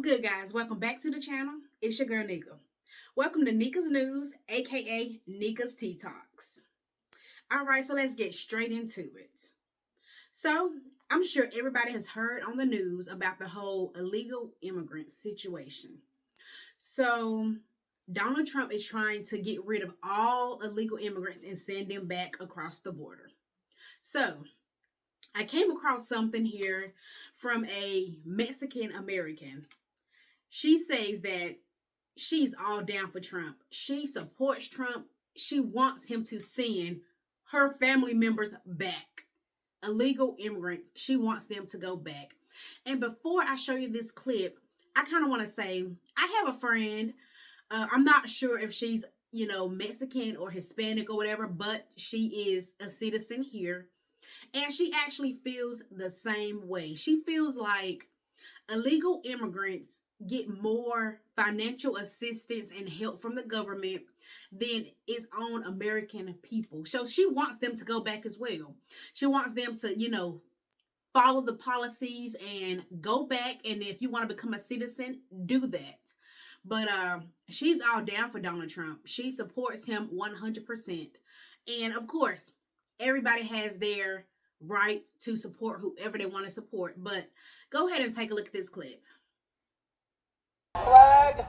good, guys? Welcome back to the channel. It's your girl, Neka. Welcome to Neka's News, aka Neka's Tea Talks. All right, so let's get straight into it. So, I'm sure everybody has heard on the news about the whole illegal immigrant situation. So, Donald Trump is trying to get rid of all illegal immigrants and send them back across the border. So, I came across something here from a Mexican American. She says that she's all down for Trump. She supports Trump. She wants him to send her family members back. Illegal immigrants, she wants them to go back. And before I show you this clip, I kind of want to say, I have a friend. I'm not sure if she's, Mexican or Hispanic or whatever, but she is a citizen here. And she actually feels the same way. She feels like illegal immigrants get more financial assistance and help from the government than its own American people. So she wants them to go back as well. She wants them to, follow the policies and go back. And if you want to become a citizen, do that. But she's all down for Donald Trump. She supports him 100%. And of course, everybody has their right to support whoever they want to support. But go ahead and take a look at this clip. Flag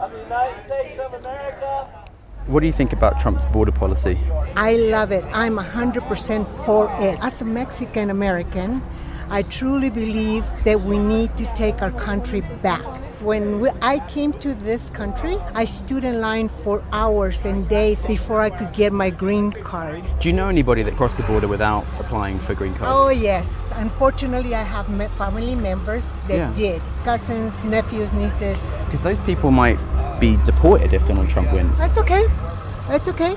of the United States of America. What do you think about Trump's border policy? I love it. I'm 100% for it. As a Mexican American, I truly believe that we need to take our country back. When I came to this country, I stood in line for hours and days before I could get my green card. Do you know anybody that crossed the border without applying for a green card? Oh yes, unfortunately I have met family members that did. Cousins, nephews, nieces. Because those people might be deported if Donald Trump wins. That's okay. That's okay.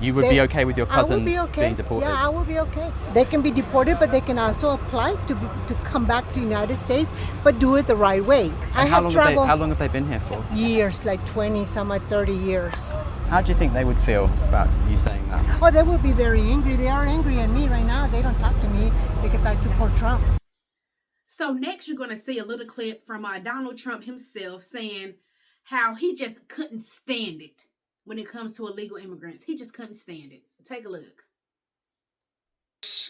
You would be okay with your cousins being deported? Yeah, I will be okay. They can be deported, but they can also apply to come back to the United States, but do it the right way. And how long have they been here for? Years, like 20, some like 30 years. How do you think they would feel about you saying that? Oh, they would be very angry. They are angry at me right now. They don't talk to me because I support Trump. So next you're going to see a little clip from Donald Trump himself saying how he just couldn't stand it. When it comes to illegal immigrants, he just couldn't stand it. Take a look.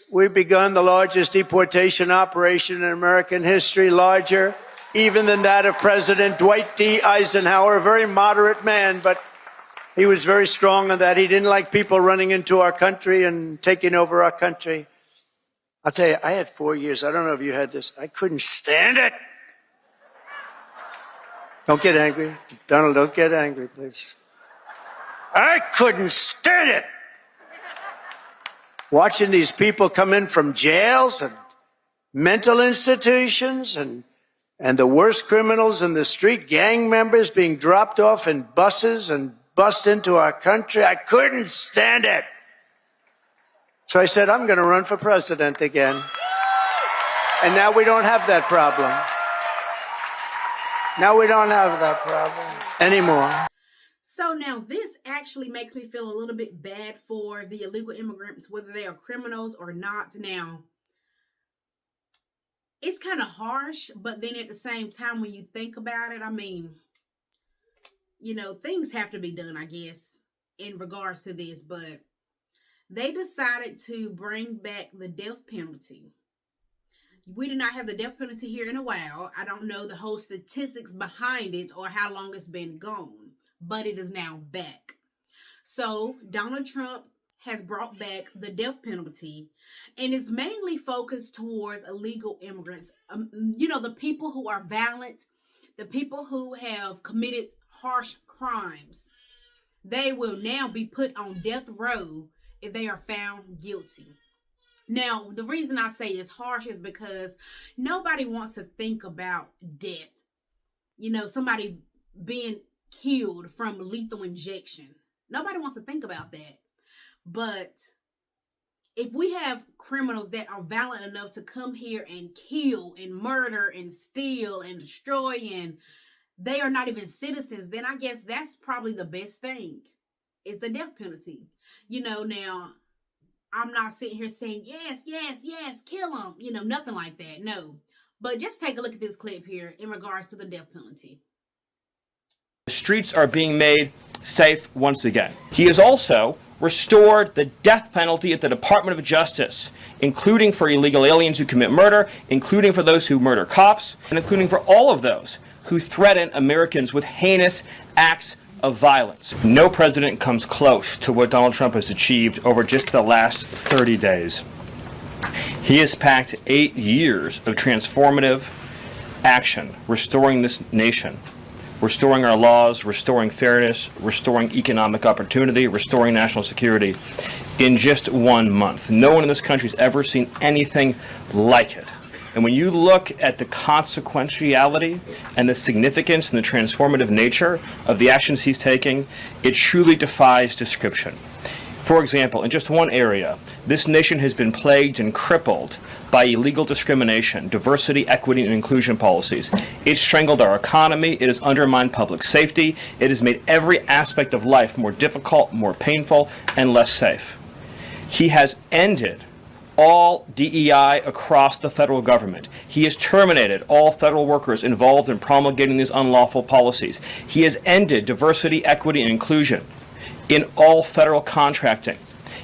We've begun the largest deportation operation in American history, larger even than that of President Dwight D. Eisenhower, a very moderate man, but he was very strong on that. He didn't like people running into our country and taking over our country. I'll tell you, I had 4 years. I don't know if you had this. I couldn't stand it. Don't get angry. Donald, don't get angry, please. I couldn't stand it. Watching these people come in from jails and mental institutions and the worst criminals in the street, gang members being dropped off in buses and bussed into our country. I couldn't stand it. So I said, I'm going to run for president again. And now we don't have that problem. Now we don't have that problem anymore. So now this actually makes me feel a little bit bad for the illegal immigrants, whether they are criminals or not. Now, it's kind of harsh, but then at the same time, when you think about it, I mean, things have to be done, I guess, in regards to this. But they decided to bring back the death penalty. We do not have the death penalty here in a while. I don't know the whole statistics behind it or how long it's been gone, but it is now back. So Donald Trump has brought back the death penalty and is mainly focused towards illegal immigrants. The people who are violent, the people who have committed harsh crimes. They will now be put on death row if they are found guilty. Now, the reason I say it's harsh is because nobody wants to think about death. Somebody being killed from lethal injection. Nobody wants to think about that. But if we have criminals that are violent enough to come here and kill and murder and steal and destroy, and they are not even citizens, then I guess that's probably the best thing is the death penalty. Now I'm not sitting here saying, yes, kill them, nothing like that. No, But just take a look at this clip here in regards to the death penalty. The streets are being made safe once again. He has also restored the death penalty at the Department of Justice, including for illegal aliens who commit murder, including for those who murder cops, and including for all of those who threaten Americans with heinous acts of violence. No president comes close to what Donald Trump has achieved over just the last 30 days. He has packed 8 years of transformative action, restoring this nation, restoring our laws, restoring fairness, restoring economic opportunity, restoring national security in just 1 month. No one in this country has ever seen anything like it. And when you look at the consequentiality and the significance and the transformative nature of the actions he's taking, it truly defies description. For example, in just one area, this nation has been plagued and crippled by illegal discrimination, diversity, equity, and inclusion policies. It's strangled our economy, it has undermined public safety, it has made every aspect of life more difficult, more painful, and less safe. He has ended all DEI across the federal government. He has terminated all federal workers involved in promulgating these unlawful policies. He has ended diversity, equity, and inclusion in all federal contracting.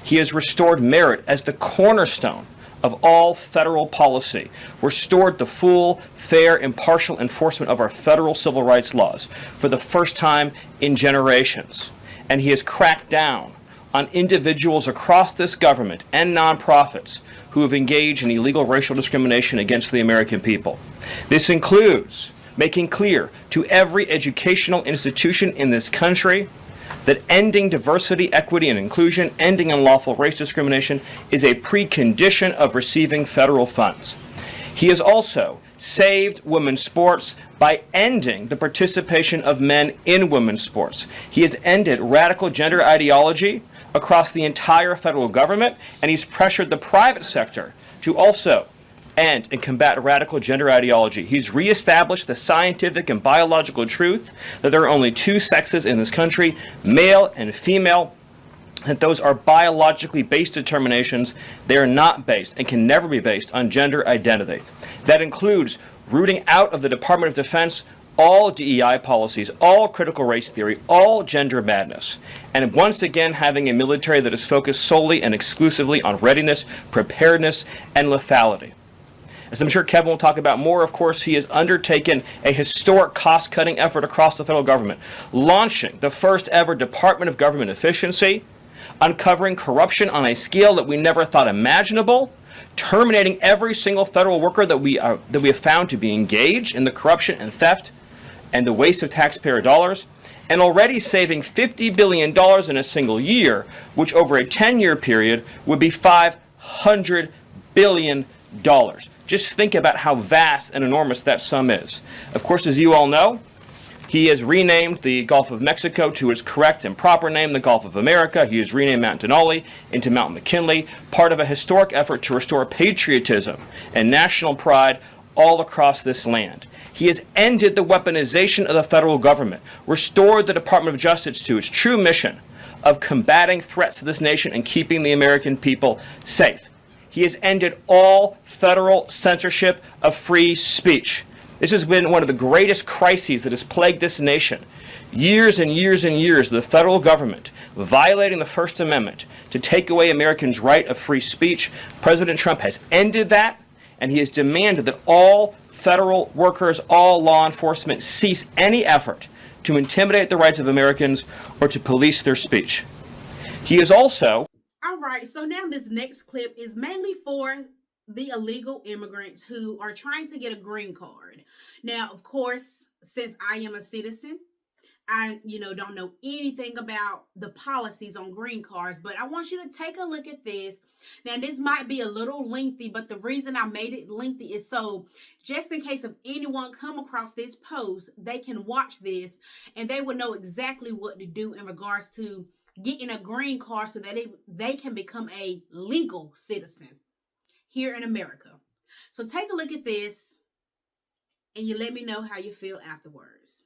He has restored merit as the cornerstone of all federal policy, restored the full, fair, impartial enforcement of our federal civil rights laws for the first time in generations. And he has cracked down on individuals across this government and nonprofits who have engaged in illegal racial discrimination against the American people. This includes making clear to every educational institution in this country that ending diversity, equity, and inclusion, ending unlawful race discrimination is a precondition of receiving federal funds. He has also saved women's sports by ending the participation of men in women's sports. He has ended radical gender ideology across the entire federal government, and he's pressured the private sector to also end and combat radical gender ideology. He's reestablished the scientific and biological truth that there are only two sexes in this country, male and female, that those are biologically based determinations. They are not based and can never be based on gender identity. That includes rooting out of the Department of Defense all DEI policies, all critical race theory, all gender madness, and once again having a military that is focused solely and exclusively on readiness, preparedness, and lethality. As I'm sure Kevin will talk about more, of course, he has undertaken a historic cost-cutting effort across the federal government, launching the first ever Department of Government Efficiency, uncovering corruption on a scale that we never thought imaginable, terminating every single federal worker that we have found to be engaged in the corruption and theft and the waste of taxpayer dollars, and already saving $50 billion in a single year, which over a 10-year period would be $500 billion. Just think about how vast and enormous that sum is. Of course, as you all know, he has renamed the Gulf of Mexico to its correct and proper name, the Gulf of America. He has renamed Mount Denali into Mount McKinley, part of a historic effort to restore patriotism and national pride all across this land. He has ended the weaponization of the federal government, restored the Department of Justice to its true mission of combating threats to this nation and keeping the American people safe. He has ended all federal censorship of free speech. This has been one of the greatest crises that has plagued this nation. Years and years and years of the federal government violating the First Amendment to take away Americans' right of free speech. President Trump has ended that, and he has demanded that all federal workers, all law enforcement, cease any effort to intimidate the rights of Americans or to police their speech. He is also... All right, so now this next clip is mainly for the illegal immigrants who are trying to get a green card. Now, of course, since I am a citizen, I, don't know anything about the policies on green cards, but I want you to take a look at this. Now, this might be a little lengthy, but the reason I made it lengthy is so just in case if anyone come across this post, they can watch this and they will know exactly what to do in regards to getting a green card so that they can become a legal citizen here in America. So take a look at this and you let me know how you feel afterwards.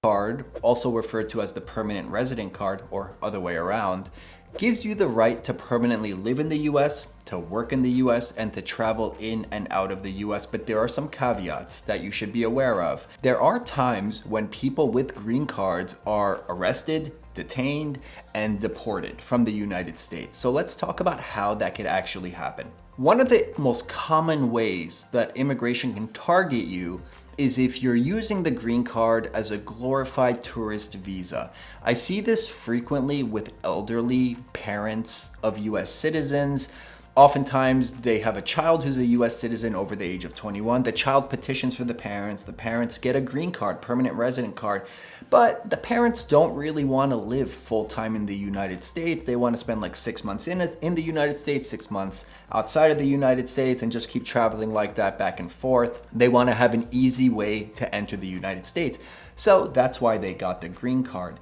Card, also referred to as the permanent resident card or other way around, gives you the right to permanently live in the US, to work in the US, and to travel in and out of the US, but there are some caveats that you should be aware of. There are times when people with green cards are arrested, detained, and deported from the United States. So let's talk about how that could actually happen. One of the most common ways that immigration can target you is if you're using the green card as a glorified tourist visa. I see this frequently with elderly parents of US citizens. Oftentimes they have a child who's a US citizen over the age of 21. The child petitions for the parents get a green card, permanent resident card, but the parents don't really want to live full-time in the United States. They want to spend like 6 months in the United States, 6 months outside of the United States, and just keep traveling like that back and forth. They want to have an easy way to enter the United States. So that's why they got the green card.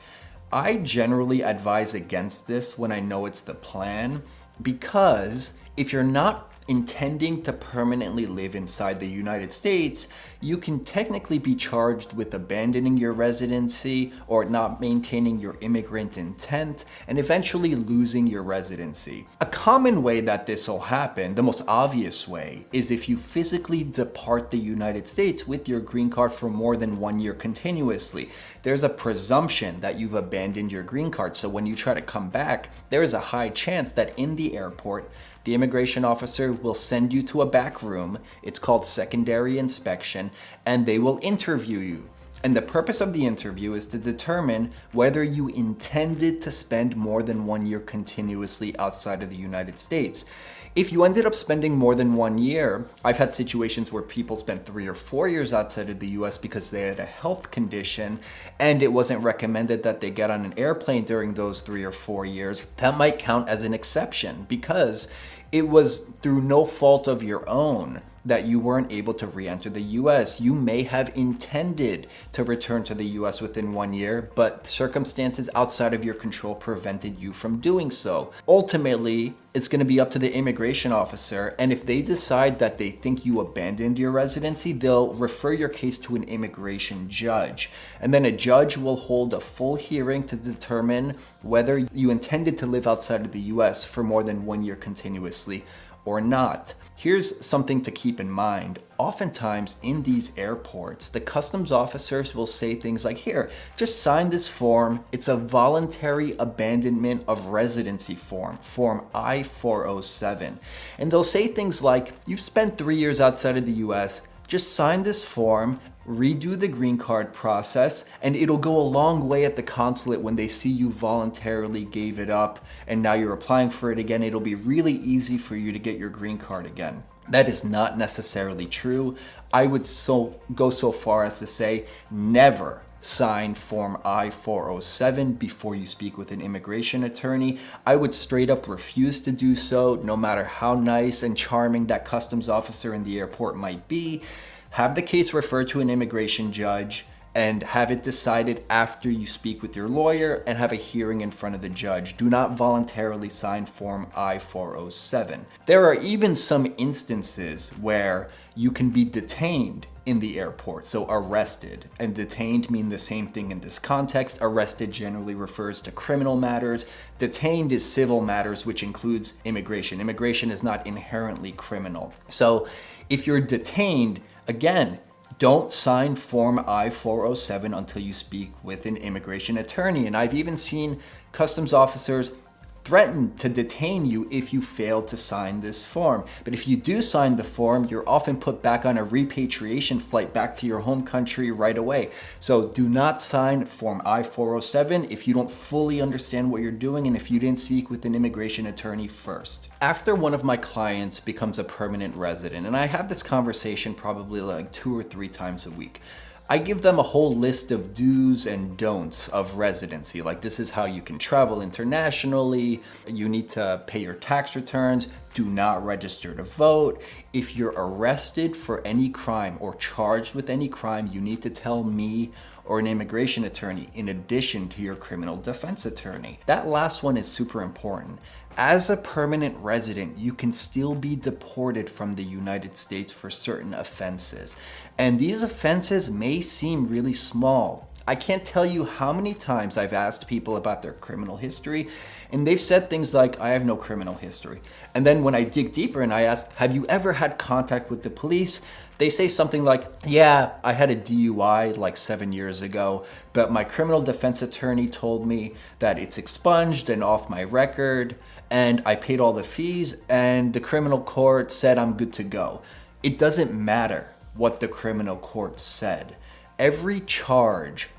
I generally advise against this when I know it's the plan, because if you're not intending to permanently live inside the United States, you can technically be charged with abandoning your residency or not maintaining your immigrant intent and eventually losing your residency. A common way that this will happen, the most obvious way, is if you physically depart the United States with your green card for more than 1 year continuously. There's a presumption that you've abandoned your green card, so when you try to come back, there is a high chance that in the airport, the immigration officer will send you to a back room. It's called secondary inspection, and they will interview you. And the purpose of the interview is to determine whether you intended to spend more than 1 year continuously outside of the United States. If you ended up spending more than 1 year, I've had situations where people spent 3 or 4 years outside of the US because they had a health condition and it wasn't recommended that they get on an airplane during those 3 or 4 years. That might count as an exception because it was through no fault of your own that you weren't able to re-enter the US. You may have intended to return to the US within 1 year, but circumstances outside of your control prevented you from doing so. Ultimately, it's going to be up to the immigration officer, and if they decide that they think you abandoned your residency, they'll refer your case to an immigration judge. And then a judge will hold a full hearing to determine whether you intended to live outside of the US for more than 1 year continuously or not. Here's something to keep in mind. Oftentimes in these airports, the customs officers will say things like, here, just sign this form. It's a voluntary abandonment of residency form, Form I-407. And they'll say things like, you've spent 3 years outside of the US, just sign this form, redo the green card process, and it'll go a long way at the consulate when they see you voluntarily gave it up and now you're applying for it again. It'll be really easy for you to get your green card again. That is not necessarily true. I would go so far as to say never sign Form I-407 before you speak with an immigration attorney. I would straight up refuse to do so, no matter how nice and charming that customs officer in the airport might be. Have the case referred to an immigration judge and have it decided after you speak with your lawyer and have a hearing in front of the judge. Do not voluntarily sign Form I-407. There are even some instances where you can be detained in the airport. So arrested and detained mean the same thing in this context. Arrested generally refers to criminal matters. Detained is civil matters, which includes immigration. Immigration is not inherently criminal. So if you're detained, again, don't sign Form I-407 until you speak with an immigration attorney. And I've even seen customs officers threaten to detain you if you fail to sign this form. But if you do sign the form, you're often put back on a repatriation flight back to your home country right away. So do not sign Form I-407 if you don't fully understand what you're doing and if you didn't speak with an immigration attorney first. After one of my clients becomes a permanent resident, and I have this conversation probably like 2 or 3 times a week, I give them a whole list of do's and don'ts of residency. Like, this is how you can travel internationally. You need to pay your tax returns. Do not register to vote. If you're arrested for any crime or charged with any crime, you need to tell me or an immigration attorney in addition to your criminal defense attorney. That last one is super important. As a permanent resident, you can still be deported from the United States for certain offenses. And these offenses may seem really small. I can't tell you how many times I've asked people about their criminal history, and they've said things like, I have no criminal history. And then when I dig deeper and I ask, have you ever had contact with the police? They say something like, yeah, I had a DUI like 7 years ago, but my criminal defense attorney told me that it's expunged and off my record, and I paid all the fees, and the criminal court said I'm good to go. It doesn't matter what the criminal court said. Every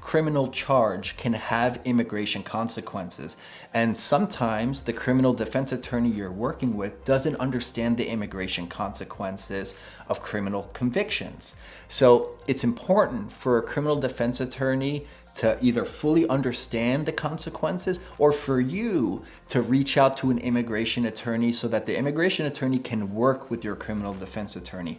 criminal charge, can have immigration consequences. And sometimes the criminal defense attorney you're working with doesn't understand the immigration consequences of criminal convictions. So it's important for a criminal defense attorney to either fully understand the consequences or for you to reach out to an immigration attorney so that the immigration attorney can work with your criminal defense attorney.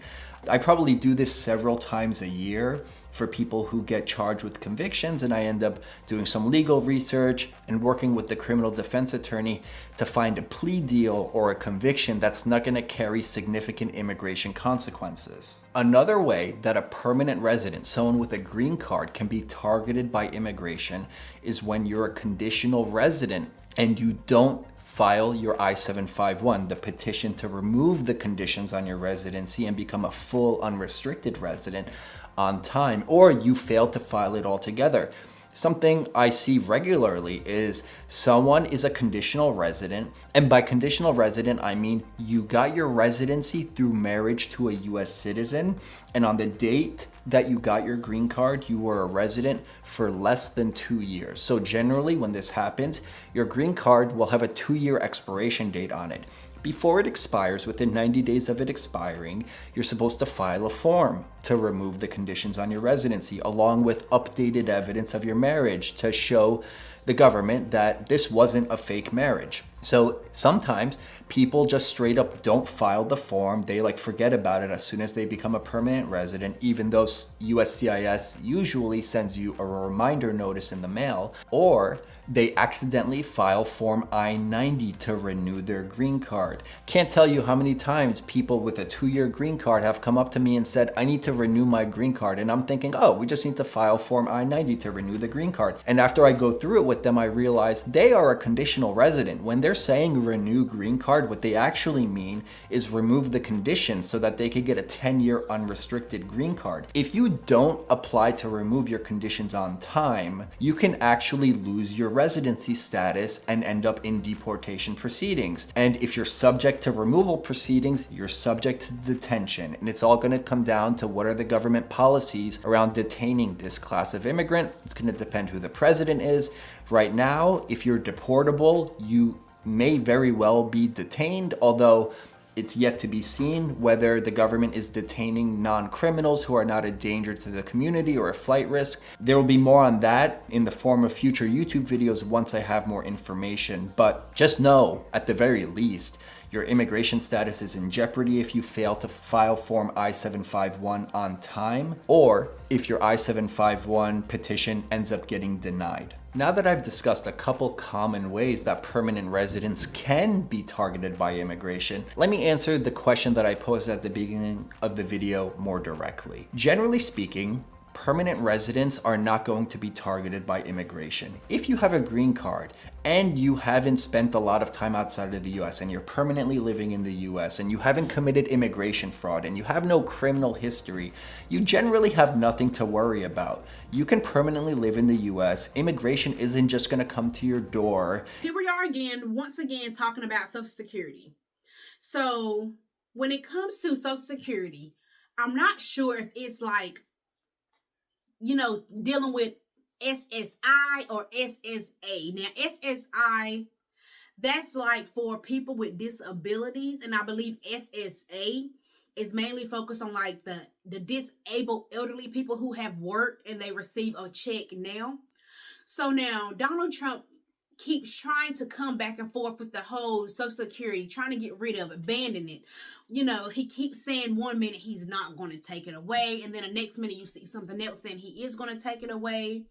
I probably do this several times a year for people who get charged with convictions, and I end up doing some legal research and working with the criminal defense attorney to find a plea deal or a conviction that's not going to carry significant immigration consequences. Another way that a permanent resident, someone with a green card, can be targeted by immigration is when you're a conditional resident and you don't file your I-751, the petition to remove the conditions on your residency and become a full unrestricted resident, on time, or you fail to file it altogether. Something I see regularly is someone is a conditional resident, and by conditional resident, I mean you got your residency through marriage to a US citizen, and on the date that you got your green card, you were a resident for less than 2 years. So generally, when this happens, your green card will have a 2-year expiration date on it. Before it expires, within 90 days of it expiring, you're supposed to file a form to remove the conditions on your residency, along with updated evidence of your marriage to show the government that this wasn't a fake marriage. So sometimes people just straight up don't file the form. They forget about it as soon as they become a permanent resident, even though USCIS usually sends you a reminder notice in the mail, or they accidentally file Form I-90 to renew their green card. Can't tell you how many times people with a 2-year green card have come up to me and said, I need to renew my green card. And I'm thinking, oh, we just need to file Form I-90 to renew the green card. And after I go through it with them, I realize they are a conditional resident. When they're saying renew green card, what they actually mean is remove the conditions so that they could get a 10-year unrestricted green card. If you don't apply to remove your conditions on time, you can actually lose your residency status and end up in deportation proceedings. And if you're subject to removal proceedings, you're subject to detention. And it's all going to come down to what are the government policies around detaining this class of immigrant. It's going to depend who the president is. Right now, if you're deportable, you may very well be detained, although it's yet to be seen whether the government is detaining non-criminals who are not a danger to the community or a flight risk. There will be more on that in the form of future YouTube videos once I have more information. But just know, at the very least, your immigration status is in jeopardy if you fail to file Form I-751 on time, or if your I-751 petition ends up getting denied. Now that I've discussed a couple common ways that permanent residents can be targeted by immigration, let me answer the question that I posed at the beginning of the video more directly. Generally speaking, permanent residents are not going to be targeted by immigration. If you have a green card and you haven't spent a lot of time outside of the US and you're permanently living in the US and you haven't committed immigration fraud and you have no criminal history, you generally have nothing to worry about. You can permanently live in the US. Immigration isn't just going to come to your door. Here we are again, once again, talking about Social Security. So when it comes to Social Security, I'm not sure if it's dealing with SSI or SSA. Now, SSI, that's for people with disabilities. And I believe SSA is mainly focused on the disabled elderly people who have worked and they receive a check now. So now Donald Trump keeps trying to come back and forth with the whole Social Security, trying to get rid of it, banning it. He keeps saying 1 minute he's not going to take it away, and then the next minute you see something else saying he is going to take it away.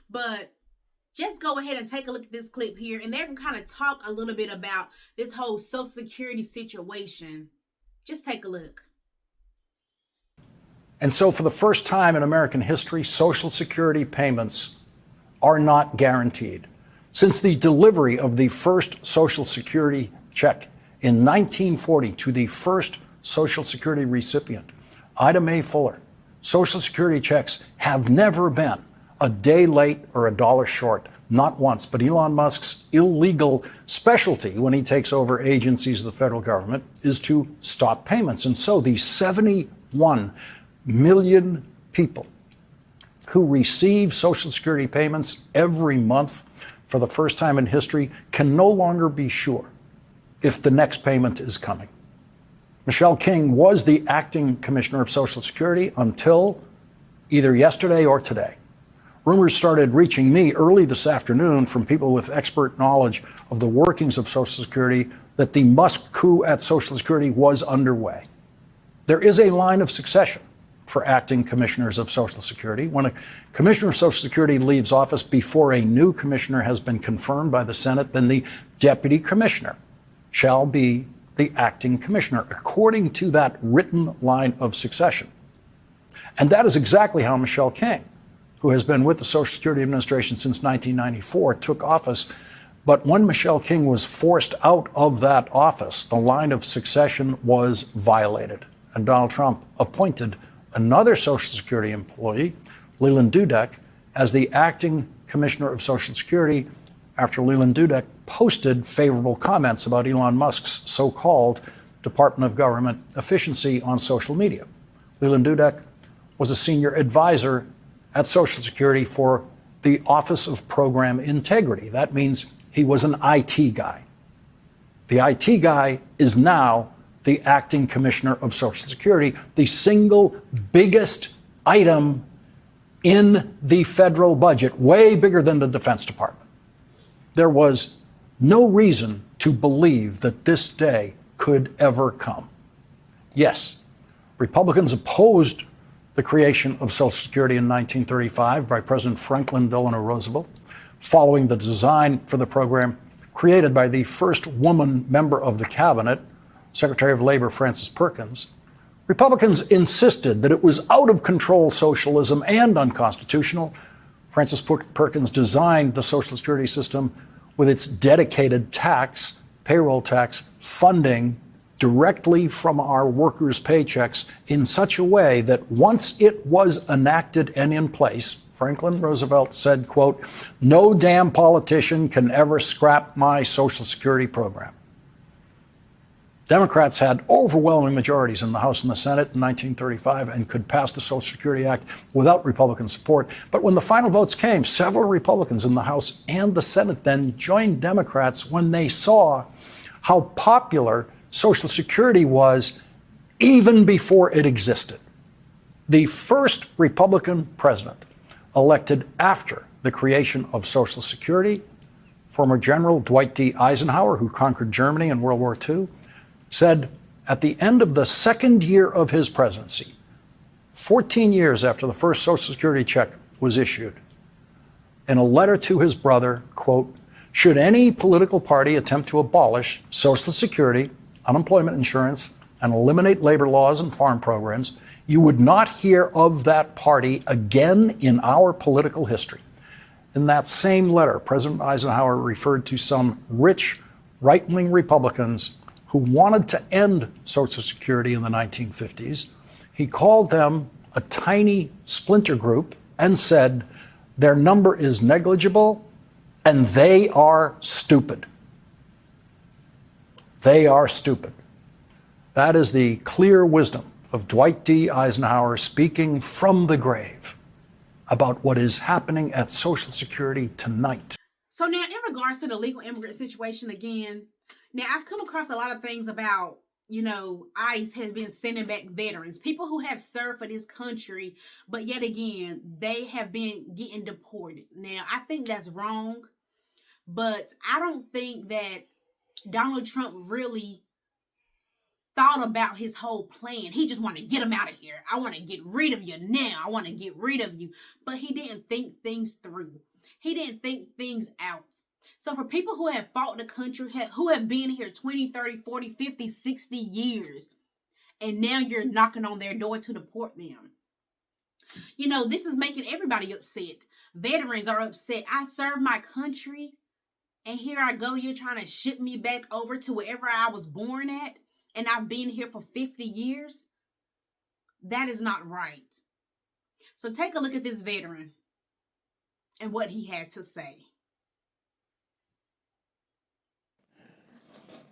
But just go ahead and take a look at this clip here, and they're going to kind of talk a little bit about this whole Social Security situation. Just take a look. And so for the first time in American history, Social Security payments are not guaranteed. Since the delivery of the first Social Security check in 1940 to the first Social Security recipient, Ida Mae Fuller, Social Security checks have never been a day late or a dollar short, not once. But Elon Musk's illegal specialty when he takes over agencies of the federal government is to stop payments. And so the 71 million people who receive Social Security payments every month for the first time in history can no longer be sure if the next payment is coming. Michelle King was the acting commissioner of Social Security until either yesterday or today. Rumors started reaching me early this afternoon from people with expert knowledge of the workings of Social Security that the Musk coup at Social Security was underway. There is a line of succession for acting commissioners of Social Security. When a commissioner of Social Security leaves office before a new commissioner has been confirmed by the Senate, then the deputy commissioner shall be the acting commissioner, according to that written line of succession. And that is exactly how Michelle King, who has been with the Social Security Administration since 1994, took office. But when Michelle King was forced out of that office, the line of succession was violated. And Donald Trump appointed another Social Security employee, Leland Dudek, as the acting commissioner of Social Security after Leland Dudek posted favorable comments about Elon Musk's so-called Department of Government efficiency on social media. Leland Dudek was a senior advisor at Social Security for the Office of Program Integrity. That means he was an IT guy. The IT guy is now the acting commissioner of Social Security, the single biggest item in the federal budget, way bigger than the Defense Department. There was no reason to believe that this day could ever come. Yes, Republicans opposed the creation of Social Security in 1935 by President Franklin Delano Roosevelt, following the design for the program created by the first woman member of the cabinet, Secretary of Labor Frances Perkins. Republicans insisted that it was out of control socialism and unconstitutional. Frances Perkins designed the Social Security system with its dedicated tax, payroll tax, funding directly from our workers' paychecks in such a way that once it was enacted and in place, Franklin Roosevelt said, quote, "No damn politician can ever scrap my Social Security program." Democrats had overwhelming majorities in the House and the Senate in 1935 and could pass the Social Security Act without Republican support. But when the final votes came, several Republicans in the House and the Senate then joined Democrats when they saw how popular Social Security was even before it existed. The first Republican president elected after the creation of Social Security, former General Dwight D. Eisenhower, who conquered Germany in World War II, said at the end of the second year of his presidency, 14 years after the first Social Security check was issued, in a letter to his brother, quote, "Should any political party attempt to abolish Social Security, unemployment insurance, and eliminate labor laws and farm programs, you would not hear of that party again in our political history." In that same letter, President Eisenhower referred to some rich right-wing Republicans who wanted to end Social Security in the 1950s. He called them a tiny splinter group and said, "Their number is negligible and they are stupid." They are stupid. That is the clear wisdom of Dwight D. Eisenhower speaking from the grave about what is happening at Social Security tonight. So now, in regards to the legal immigrant situation again, now I've come across a lot of things about, ICE has been sending back veterans, people who have served for this country, but yet again, they have been getting deported. Now, I think that's wrong, but I don't think that Donald Trump really thought about his whole plan. He just wanted to get them out of here. I want to get rid of you now. I want to get rid of you. But he didn't think things through. He didn't think things out. So for people who have fought the country, who have been here 20, 30, 40, 50, 60 years, and now you're knocking on their door to deport them. You know, this is making everybody upset. Veterans are upset. I served my country, and here I go. You're trying to ship me back over to wherever I was born at, and I've been here for 50 years. That is not right. So take a look at this veteran and what he had to say.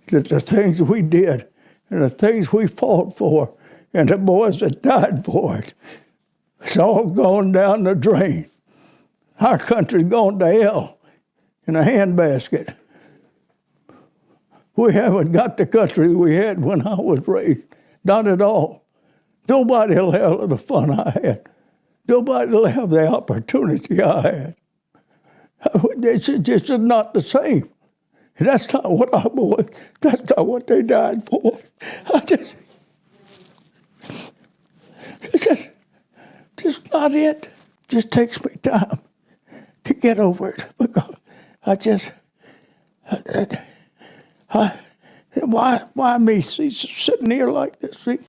The things we did and the things we fought for and the boys that died for it, it's all gone down the drain. Our country's gone to hell in a handbasket. We haven't got the country we had when I was raised. Not at all. Nobody will have the fun I had. Nobody will have the opportunity I had. It's just not the same. That's not what I was. That's not what they died for. It's just not it. Just takes me time to get over it because why me sitting here like this? See?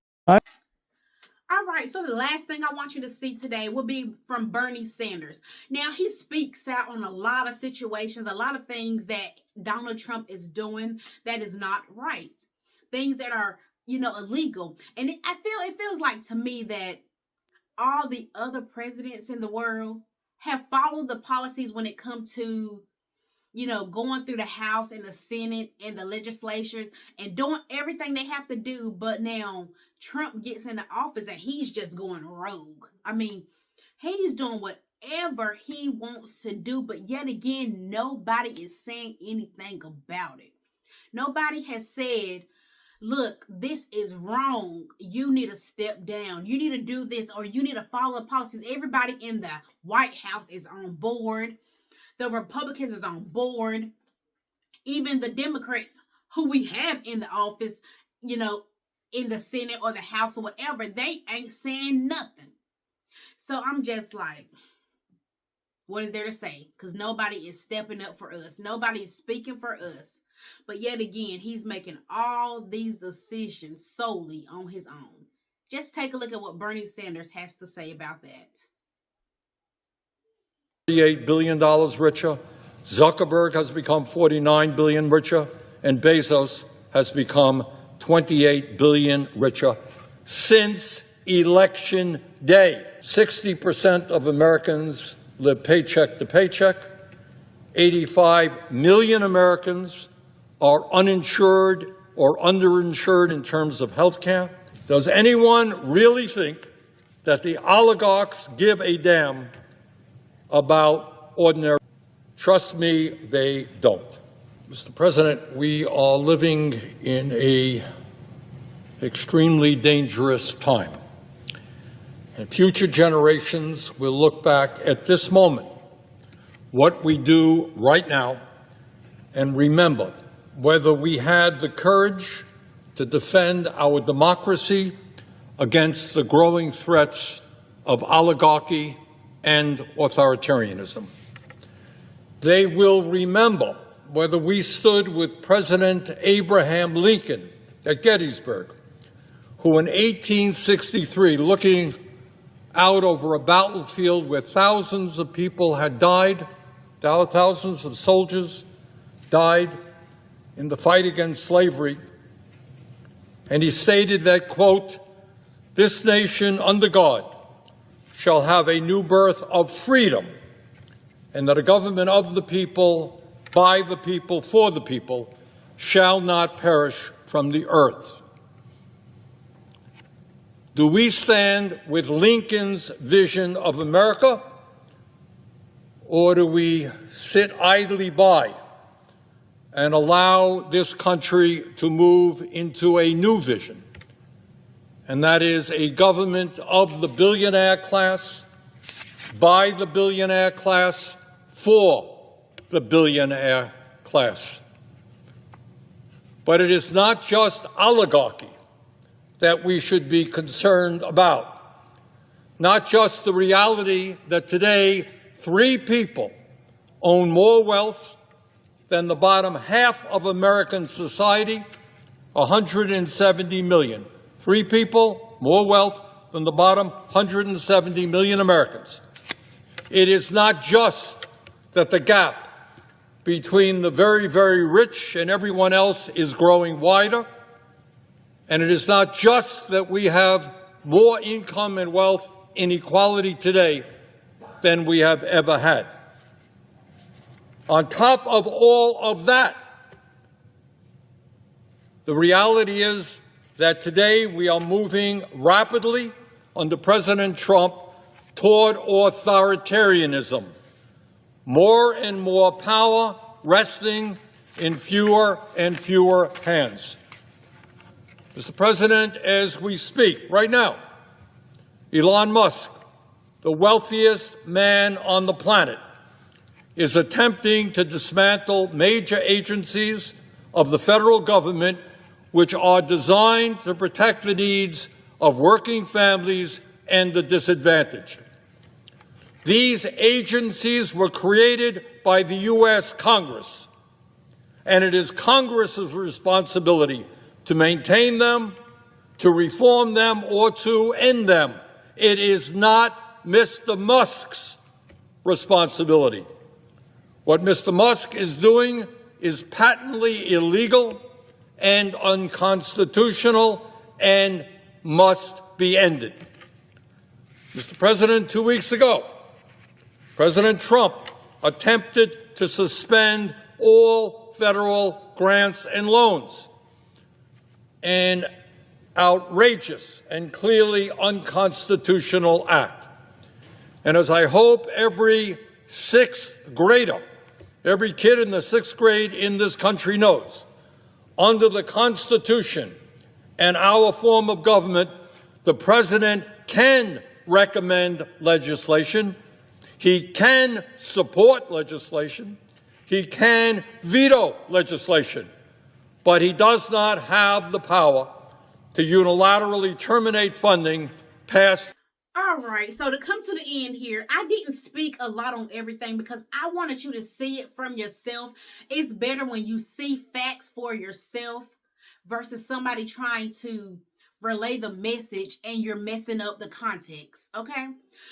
All right, so the last thing I want you to see today will be from Bernie Sanders. Now, he speaks out on a lot of situations, a lot of things that Donald Trump is doing that is not right. Things that are, illegal. And it feels like to me that all the other presidents in the world have followed the policies when it comes to going through the House and the Senate and the legislatures and doing everything they have to do. But now Trump gets into office and he's just going rogue. I mean, he's doing whatever he wants to do. But yet again, nobody is saying anything about it. Nobody has said, look, this is wrong. You need to step down. You need to do this, or you need to follow the policies. Everybody in the White House is on board. The Republicans is on board. Even the Democrats who we have in the office, in the Senate or the House or whatever, they ain't saying nothing. So I'm just like, what is there to say? Because nobody is stepping up for us. Nobody is speaking for us. But yet again, he's making all these decisions solely on his own. Just take a look at what Bernie Sanders has to say about that. $38 billion richer. Zuckerberg has become $49 billion richer, and Bezos has become $28 billion richer since Election Day. 60% of Americans live paycheck to paycheck. 85 million Americans are uninsured or underinsured in terms of health care. Does anyone really think that the oligarchs give a damn about ordinary? Trust me, they don't. Mr. President, we are living in an extremely dangerous time. And future generations will look back at this moment, what we do right now, and remember whether we had the courage to defend our democracy against the growing threats of oligarchy and authoritarianism. They will remember whether we stood with President Abraham Lincoln at Gettysburg, who in 1863, looking out over a battlefield where thousands of people had died, thousands of soldiers died in the fight against slavery, and he stated that, quote, "This nation under God shall have a new birth of freedom, and that a government of the people, by the people, for the people, shall not perish from the earth." Do we stand with Lincoln's vision of America, or do we sit idly by and allow this country to move into a new vision? And that is a government of the billionaire class, by the billionaire class, for the billionaire class. But it is not just oligarchy that we should be concerned about. Not just the reality that today 3 people own more wealth than the bottom half of American society, 170 million. 3 people, more wealth than the bottom 170 million Americans. It is not just that the gap between the very, very rich and everyone else is growing wider, and it is not just that we have more income and wealth inequality today than we have ever had. On top of all of that, the reality is that today we are moving rapidly under President Trump toward authoritarianism, more and more power resting in fewer and fewer hands. Mr. President, as we speak right now, Elon Musk, the wealthiest man on the planet, is attempting to dismantle major agencies of the federal government which are designed to protect the needs of working families and the disadvantaged. These agencies were created by the U.S. Congress, and it is Congress's responsibility to maintain them, to reform them, or to end them. It is not Mr. Musk's responsibility. What Mr. Musk is doing is patently illegal and unconstitutional and must be ended. Mr. President, 2 weeks ago, President Trump attempted to suspend all federal grants and loans, an outrageous and clearly unconstitutional act. And as I hope every sixth grader, every kid in the sixth grade in this country knows, under the Constitution and our form of government, the President can recommend legislation, he can support legislation, he can veto legislation, but he does not have the power to unilaterally terminate funding passed. All right, so to come to the end here, I didn't speak a lot on everything because I wanted you to see it from yourself. It's better when you see facts for yourself versus somebody trying to relay the message and you're messing up the context, okay?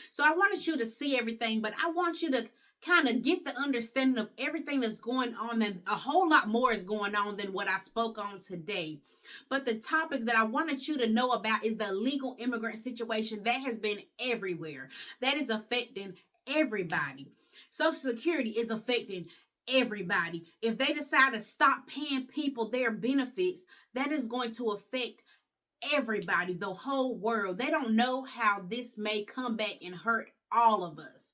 So I wanted you to see everything, but I want you to kind of get the understanding of everything that's going on, and a whole lot more is going on than what I spoke on today. But the topic that I wanted you to know about is the illegal immigrant situation that has been everywhere. That is affecting everybody. Social Security is affecting everybody. If they decide to stop paying people their benefits, that is going to affect everybody, the whole world. They don't know how this may come back and hurt all of us.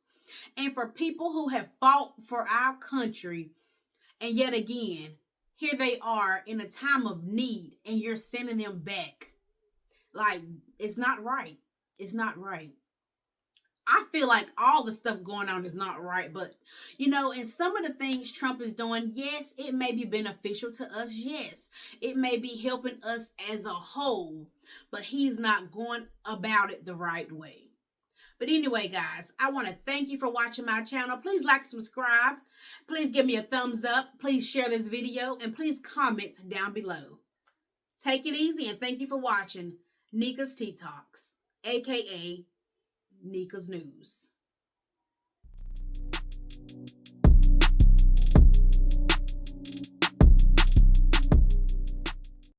And for people who have fought for our country, and yet again, here they are in a time of need, and you're sending them back. Like, it's not right. It's not right. I feel like all the stuff going on is not right, but, you know, and some of the things Trump is doing, yes, it may be beneficial to us. Yes, it may be helping us as a whole, but he's not going about it the right way. But anyway, guys, I want to thank you for watching my channel. Please like, subscribe. Please give me a thumbs up. Please share this video, and please comment down below. Take it easy, and thank you for watching Neka's Tea Talks, aka Neka's News.